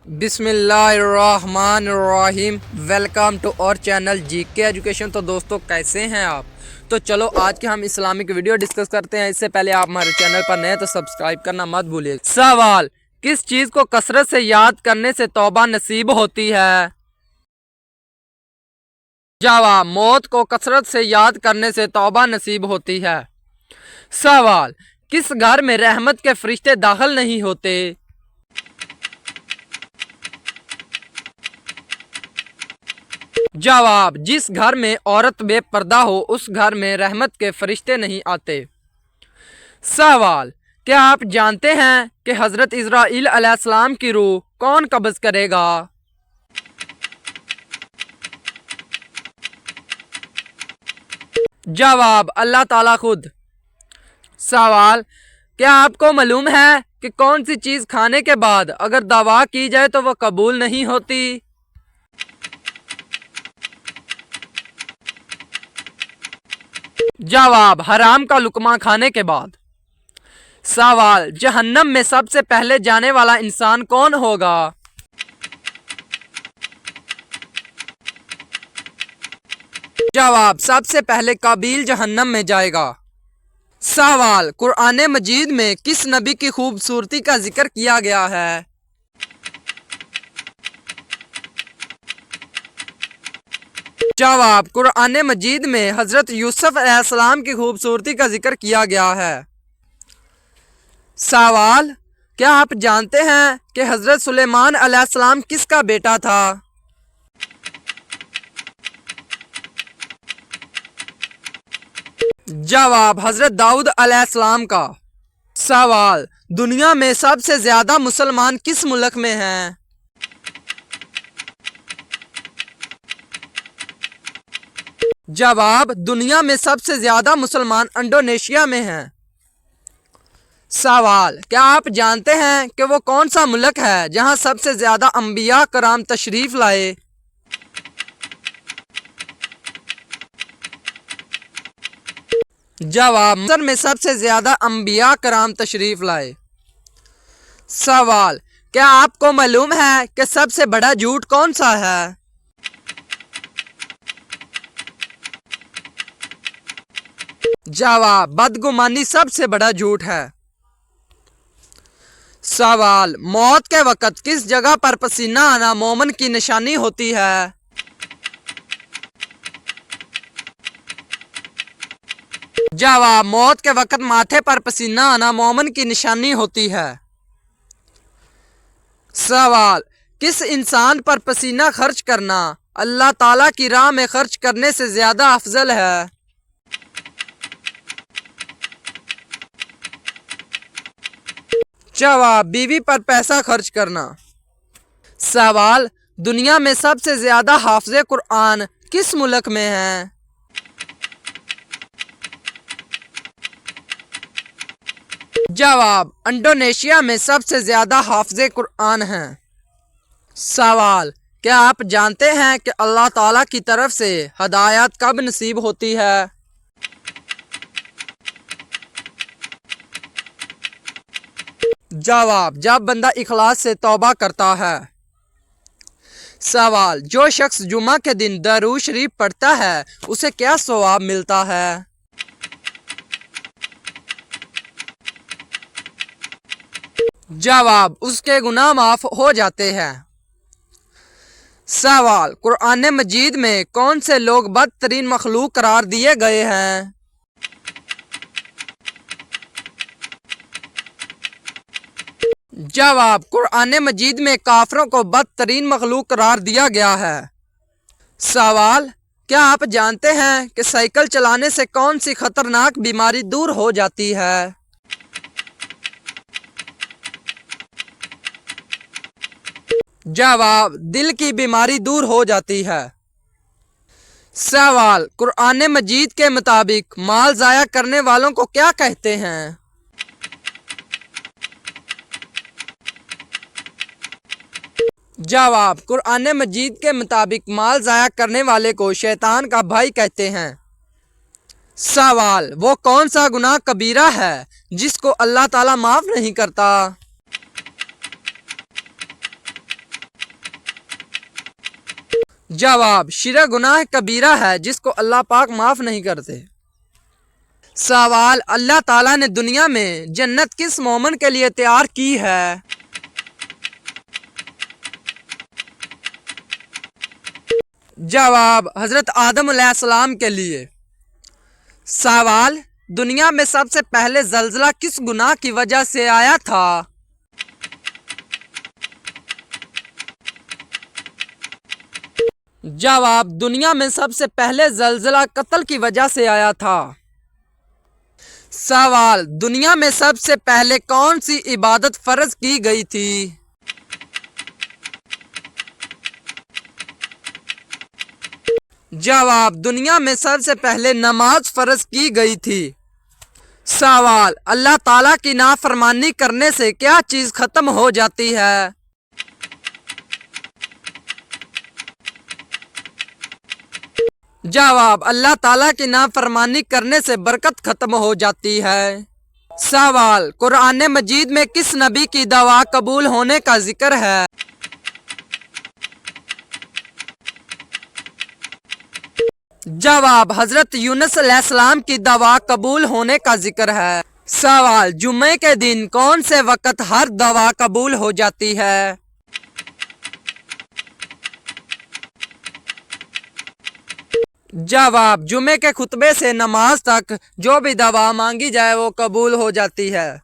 बिस्मिल्लाहिर्रहमानिर्रहीम। Welcome to और channel GK education. तो दोस्तों कैसे हैं आप? तो चलो आज के हम इस्लामिक वीडियो डिस्कस करते हैं। इससे पहले आप हमारे चैनल पर नए तो सब्सक्राइब करना मत भूलिए। सवाल, किस चीज़ को कसरत से याद करने से तौबा नसीब होती है? जवाब, मौत को कसरत से याद करने से तौबा नसीब होती है। सवाल, किस घर में रहमत के फरिश्ते दाखिल नहीं होते? जवाब, जिस घर में औरत बेपर्दा हो उस घर में रहमत के फरिश्ते नहीं आते। सवाल, क्या आप जानते हैं कि हजरत इस्राईल अलैहिस्सलाम की रूह कौन कब्ज करेगा? जवाब, अल्लाह ताला खुद। सवाल, क्या आपको मालूम है कि कौन सी चीज़ खाने के बाद अगर दवा की जाए तो वह कबूल नहीं होती? जवाब, हराम का लुकमा खाने के बाद। सवाल, जहन्नम में सबसे पहले जाने वाला इंसान कौन होगा? जवाब, सबसे पहले काबिल जहन्नम में जाएगा। सवाल, कुरान मजीद में किस नबी की खूबसूरती का जिक्र किया गया है? जवाब, कुरान मजीद में हजरत यूसुफ अलैहिस्सलाम की खूबसूरती का जिक्र किया गया है। सवाल, क्या आप जानते हैं कि हजरत सुलेमान अलैहिस्सलाम किसका बेटा था? जवाब, हजरत दाऊद अलैहिस्सलाम का। सवाल, दुनिया में सबसे ज्यादा मुसलमान किस मुल्क में हैं? जवाब, दुनिया में सबसे ज्यादा मुसलमान इंडोनेशिया में हैं। सवाल, क्या आप जानते हैं कि वो कौन सा मुल्क है जहां सबसे ज्यादा अंबिया कराम तशरीफ लाए? जवाब, मिस्र में सबसे ज्यादा अंबिया कराम तशरीफ लाए। सवाल, क्या आपको मालूम है कि सबसे बड़ा झूठ कौन सा है? जवाब, बदगुमानी सबसे बड़ा झूठ है। सवाल, मौत के वक़्त किस जगह पर पसीना आना मोमिन की निशानी होती है? जवाब, मौत के वक़्त माथे पर पसीना आना मोमिन की निशानी होती है। सवाल, किस इंसान पर पसीना खर्च करना अल्लाह ताला की राह में खर्च करने से ज्यादा अफजल है? जवाब, बीवी पर पैसा खर्च करना। सवाल, दुनिया में सबसे ज्यादा हाफिज़े कुरान किस मुल्क में हैं? जवाब, इंडोनेशिया में सबसे ज्यादा हाफिज़े कुरान हैं। सवाल, क्या आप जानते हैं कि अल्लाह ताला की तरफ से हदायत कब नसीब होती है? जवाब, जब बंदा इखलास से तौबा करता है। सवाल, जो शख्स जुमा के दिन दरूद शरीफ पढ़ता है उसे क्या सवाब मिलता है? जवाब, उसके गुनाह माफ हो जाते हैं। सवाल, कुरान मजीद में कौन से लोग बदतरीन मखलूक करार दिए गए हैं? जवाब, कुरान मजीद में काफरों को बदतरीन मखलूक करार दिया गया है। सवाल, क्या आप जानते हैं कि साइकिल चलाने से कौन सी खतरनाक बीमारी दूर हो जाती है? जवाब, दिल की बीमारी दूर हो जाती है। सवाल, कुरान मजीद के मुताबिक माल जाया करने वालों को क्या कहते हैं? जवाब, कुरान मजीद के मुताबिक माल जाया करने वाले को शैतान का भाई कहते हैं। सवाल, वो कौन सा गुनाह कबीरा है जिसको अल्लाह ताला माफ नहीं करता? जवाब, शिरक गुनाह कबीरा है जिसको अल्लाह पाक माफ नहीं करते। सवाल, अल्लाह ताला ने दुनिया में जन्नत किस मोमिन के लिए तैयार की है? जवाब, हजरत आदम अलैहिस्सलाम के लिए। सवाल, दुनिया में सबसे पहले जल्जला किस गुनाह की वजह से आया था? जवाब, दुनिया में सबसे पहले जल्जला कत्ल की वजह से आया था। सवाल, दुनिया में सबसे पहले कौन सी इबादत फर्ज की गई थी? जवाब, दुनिया में सबसे पहले नमाज फर्ज की गई थी। सवाल, अल्लाह ताला की नाफरमानी करने से क्या चीज खत्म हो जाती है? जवाब, अल्लाह ताला की नाफरमानी करने से बरकत खत्म हो जाती है। सवाल, कुरान मजीद में किस नबी की दवा कबूल होने का जिक्र है? जवाब, हजरत यूनुस अलैहिस्सलाम की दवा कबूल होने का जिक्र है। सवाल, जुम्मे के दिन कौन से वक़्त हर दवा कबूल हो जाती है? जवाब, जुमे के खुतबे से नमाज तक जो भी दवा मांगी जाए वो कबूल हो जाती है।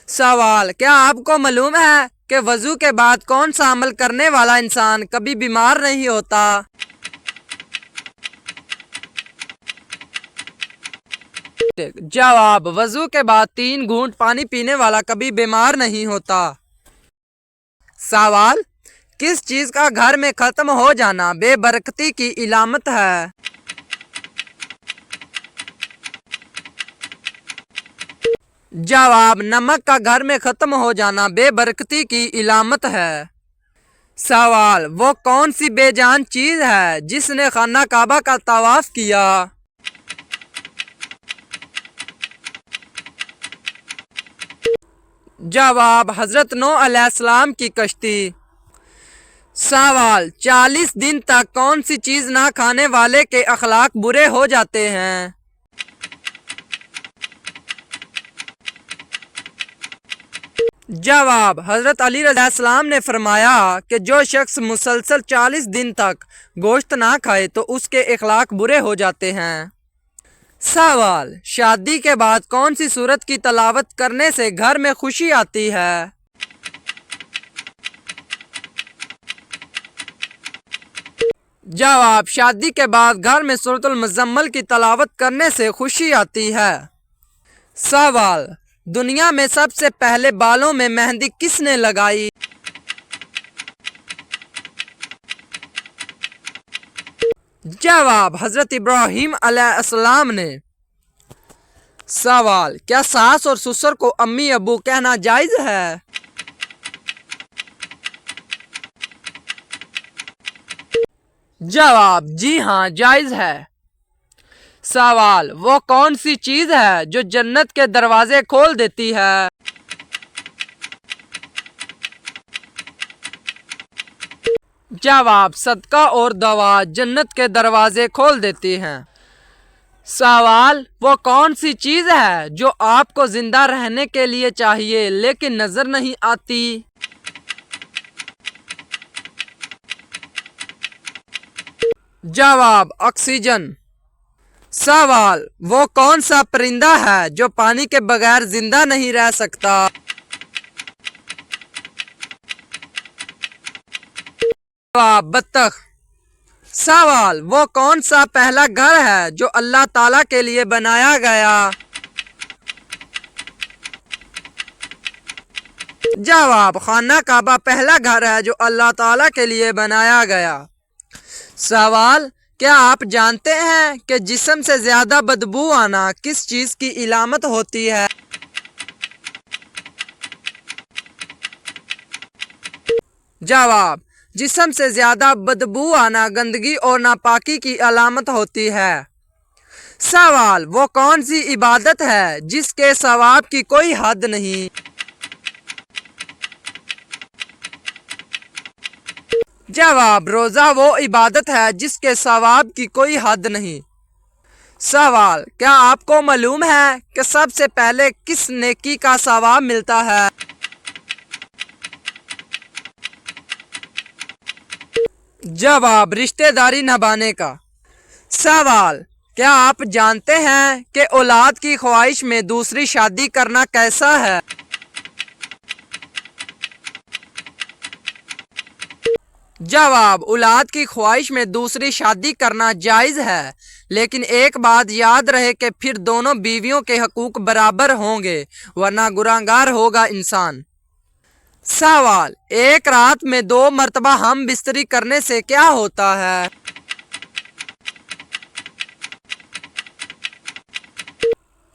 सवाल, क्या आपको मालूम है कि वजू के बाद कौन सा अमल करने वाला इंसान कभी बीमार नहीं होता? जवाब, वजू के बाद 3 घूंट पानी पीने वाला कभी बीमार नहीं होता। सवाल, किस चीज का घर में खत्म हो जाना बेबरकती की इलामत है? जवाब, नमक का घर में खत्म हो जाना बेबरकती की इलामत है। सवाल, वो कौन सी बेजान चीज है जिसने खाना काबा का तवाफ किया? जवाब, हजरत नूह अलैहिस्सलाम की कश्ती। सवाल, 40 दिन तक कौन सी चीज ना खाने वाले के अखलाक बुरे हो जाते हैं? जवाब, हजरत अली अलैहिस्सलाम ने फरमाया कि जो शख्स मुसलसल 40 दिन तक गोश्त ना खाए तो उसके अखलाक बुरे हो जाते हैं। सवाल, शादी के बाद कौन सी सूरत की तलावत करने से घर में खुशी आती है? जवाब, शादी के बाद घर में सूरतुल मुज़म्मिल की तलावत करने से खुशी आती है। सवाल, दुनिया में सबसे पहले बालों में मेहंदी किसने लगाई? जवाब, हजरत इब्राहिम अलैहिस्सलाम ने। सवाल, क्या सास और ससुर को अम्मी अबू कहना जायज है? जवाब, जी हाँ जायज है। सवाल, वो कौन सी चीज है जो जन्नत के दरवाजे खोल देती है? जवाब, सदका और दवा जन्नत के दरवाजे खोल देती हैं। सवाल, वो कौन सी चीज है जो आपको जिंदा रहने के लिए चाहिए लेकिन नजर नहीं आती? जवाब, ऑक्सीजन। सवाल, वो कौन सा परिंदा है जो पानी के बगैर जिंदा नहीं रह सकता? जवाब, बत्तख। सवाल, वो कौन सा पहला घर है जो अल्लाह ताला के लिए बनाया गया? जवाब, खाना काबा पहला घर है जो अल्लाह ताला के लिए बनाया गया। सवाल, क्या आप जानते हैं कि जिस्म से ज्यादा बदबू आना किस चीज की इलामत होती है? जवाब, जिस्म से ज्यादा बदबू आना गंदगी और नापाकी की अलामत होती है। सवाल, वो कौन सी इबादत है जिसके सवाब की कोई हद नहीं? जवाब, रोज़ा वो इबादत है जिसके सवाब की कोई हद नहीं। सवाल, क्या आपको मालूम है कि सबसे पहले किस नेकी का सवाब मिलता है? जवाब, रिश्तेदारी निभाने का। सवाल, क्या आप जानते हैं कि औलाद की ख्वाहिश में दूसरी शादी करना कैसा है? जवाब, औलाद की ख्वाहिश में दूसरी शादी करना जायज़ है, लेकिन एक बात याद रहे कि फिर दोनों बीवियों के हकूक बराबर होंगे, वरना गुनाहगार होगा इंसान। सवाल, एक रात में 2 मरतबा हम बिस्तरी करने से क्या होता है?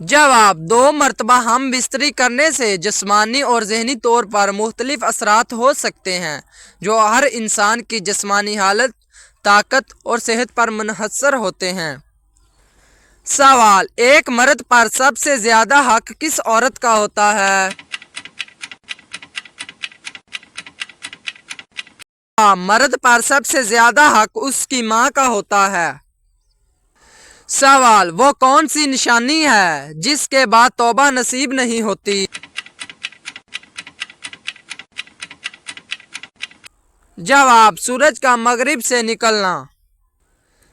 जवाब, 2 मरतबा हम बिस्तरी करने से जिस्मानी और ज़हनी तौर पर मुख्तलिफ असरात हो सकते हैं, जो हर इंसान की जिस्मानी हालत, ताकत और सेहत पर मुनहसर होते हैं। सवाल, एक मर्द पर सबसे ज़्यादा हक किस औरत का होता है? मर्द पर सबसे ज़्यादा हक उसकी माँ का होता है। सवाल, वो कौन सी निशानी है जिसके बाद तौबा नसीब नहीं होती? जवाब, सूरज का मगरिब से निकलना।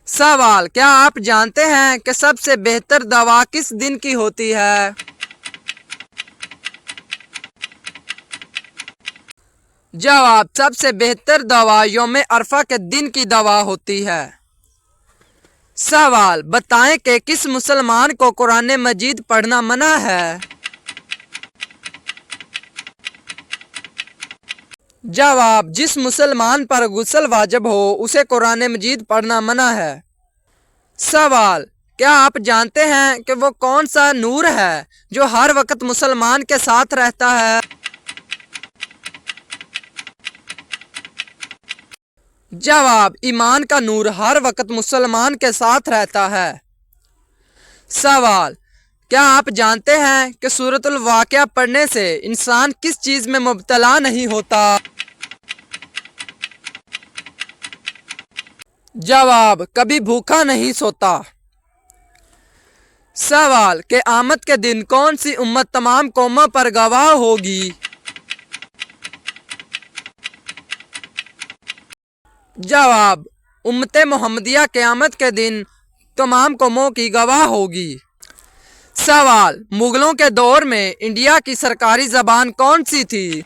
सवाल, क्या आप जानते हैं कि सबसे बेहतर दवा किस दिन की होती है? जवाब, सबसे बेहतर दवा यौम अरफा के दिन की दवा होती है। सवाल, बताएं कि किस मुसलमान को कुरान मजीद पढ़ना मना है? जवाब, जिस मुसलमान पर गुस्ल वाजिब हो उसे कुरान मजीद पढ़ना मना है। सवाल, क्या आप जानते हैं कि वो कौन सा नूर है जो हर वक्त मुसलमान के साथ रहता है? जवाब, ईमान का नूर हर वक्त मुसलमान के साथ रहता है। सवाल, क्या आप जानते हैं कि सूरतुल वाक़िया पढ़ने से इंसान किस चीज़ में मुब्तला नहीं होता? जवाब, कभी भूखा नहीं सोता। सवाल, के आमद के दिन कौन सी उम्मत तमाम कौमों पर गवाह होगी? जवाब, उम्मते मोहम्मदिया क़यामत के दिन तमाम कौमों की गवाह होगी। सवाल, मुगलों के दौर में इंडिया की सरकारी ज़बान कौन सी थी?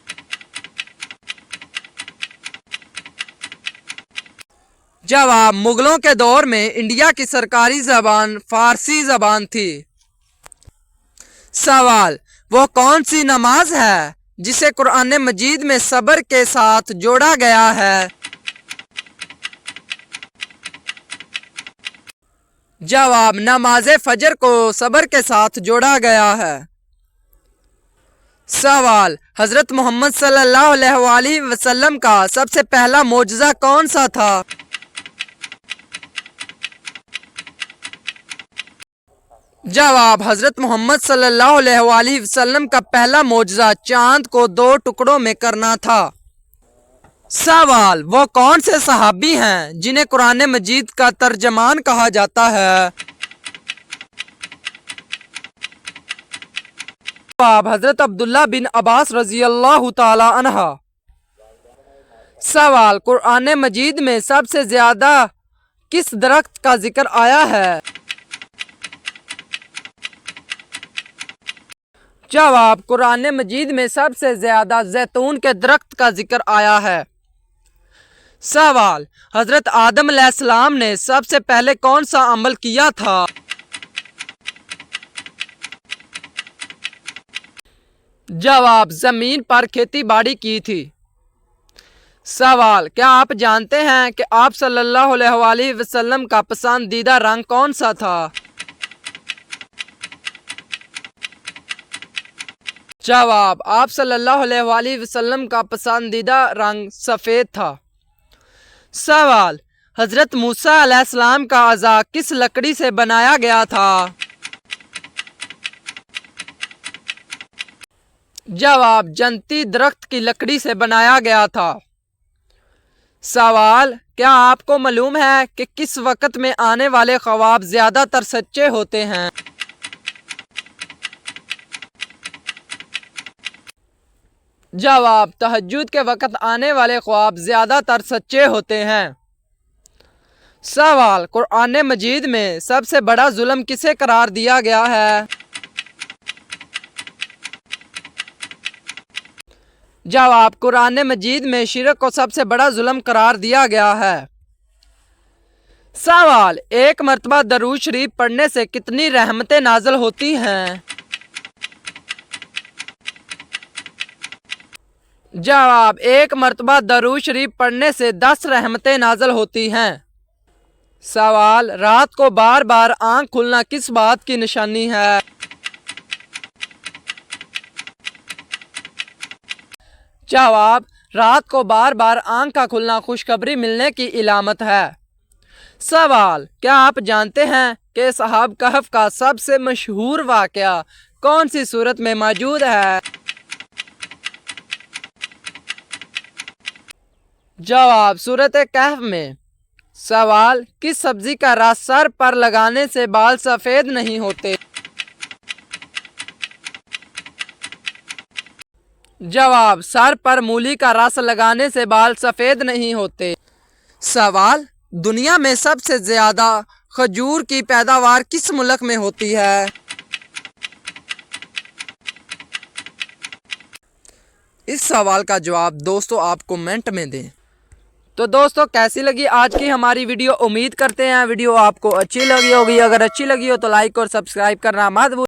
जवाब, मुगलों के दौर में इंडिया की सरकारी ज़बान फ़ारसी ज़बान थी। सवाल, वो कौन सी नमाज है जिसे कुरान मजीद में सब्र के साथ जोड़ा गया है? जवाब, नमाज फजर को सब्र के साथ जोड़ा गया है। सवाल, हज़रत मोहम्मद सल्लल्लाहु अलैहि वसल्लम का सबसे पहला मोजज़ा कौन सा था? जवाब, हज़रत मोहम्मद सल्लल्लाहु अलैहि वसल्लम का पहला मोजज़ा चांद को 2 टुकड़ों में करना था। सवाल, वो कौन से सहाबी हैं जिन्हें कुरान मजीद का तर्जमान कहा जाता है? जवाब, हज़रत अब्दुल्ला बिन अब्बास रज़ी अल्लाह ताला अन्हा। सवाल, कुरान मजीद में सबसे ज़्यादा किस दरख्त का जिक्र आया है? जवाब, कुरान मजीद में सबसे ज़्यादा जैतून के दरख्त का जिक्र आया है। सवाल, हज़रत आदम अलैहिस्सलाम ने सबसे पहले कौन सा अमल किया था? जवाब, ज़मीन पर खेती बाड़ी की थी। सवाल, क्या आप जानते हैं कि आप सल्लल्लाहु अलैहि वसल्लम का पसंदीदा रंग कौन सा था? जवाब, आप सल्लल्लाहु अलैहि वसल्लम का पसंदीदा रंग सफ़ेद था। सवाल, हज़रत मूसा अलैहिस्सलाम का अज़ा किस लकड़ी से बनाया गया था? जवाब, जंती दरख्त की लकड़ी से बनाया गया था। सवाल, क्या आपको मालूम है कि किस वक्त में आने वाले ख्वाब ज्यादातर सच्चे होते हैं? जवाब, तहज्जुद के वक्त आने वाले ख्वाब ज्यादातर सच्चे होते हैं। सवाल, कुरान मजीद में सबसे बड़ा जुल्म किसे करार दिया गया है? जवाब, कुरान मजीद में शिरक को सबसे बड़ा जुल्म करार दिया गया है। सवाल, एक मरतबा दरूद शरीफ पढ़ने से कितनी रहमतें नाज़िल होती हैं? जवाब, एक मरतबा दरूद शरीफ पढ़ने से 10 रहमतें नाज़िल होती हैं। सवाल, रात को बार बार आंख खुलना किस बात की निशानी है? जवाब, रात को बार बार आंख का खुलना खुशखबरी मिलने की इलामत है। सवाल, क्या आप जानते हैं कि असहाब कहफ का सबसे मशहूर वाक़या कौन सी सूरत में मौजूद है? जवाब, सूरत कहफ में। सवाल, किस सब्जी का रस सर पर लगाने से बाल सफ़ेद नहीं होते? जवाब, सर पर मूली का रस लगाने से बाल सफ़ेद नहीं होते। सवाल, दुनिया में सबसे ज़्यादा खजूर की पैदावार किस मुल्क में होती है? इस सवाल का जवाब दोस्तों आप कमेंट में दें। तो दोस्तों, कैसी लगी आज की हमारी वीडियो? उम्मीद करते हैं वीडियो आपको अच्छी लगी होगी। अगर अच्छी लगी हो तो लाइक और सब्सक्राइब करना मत भूलिए।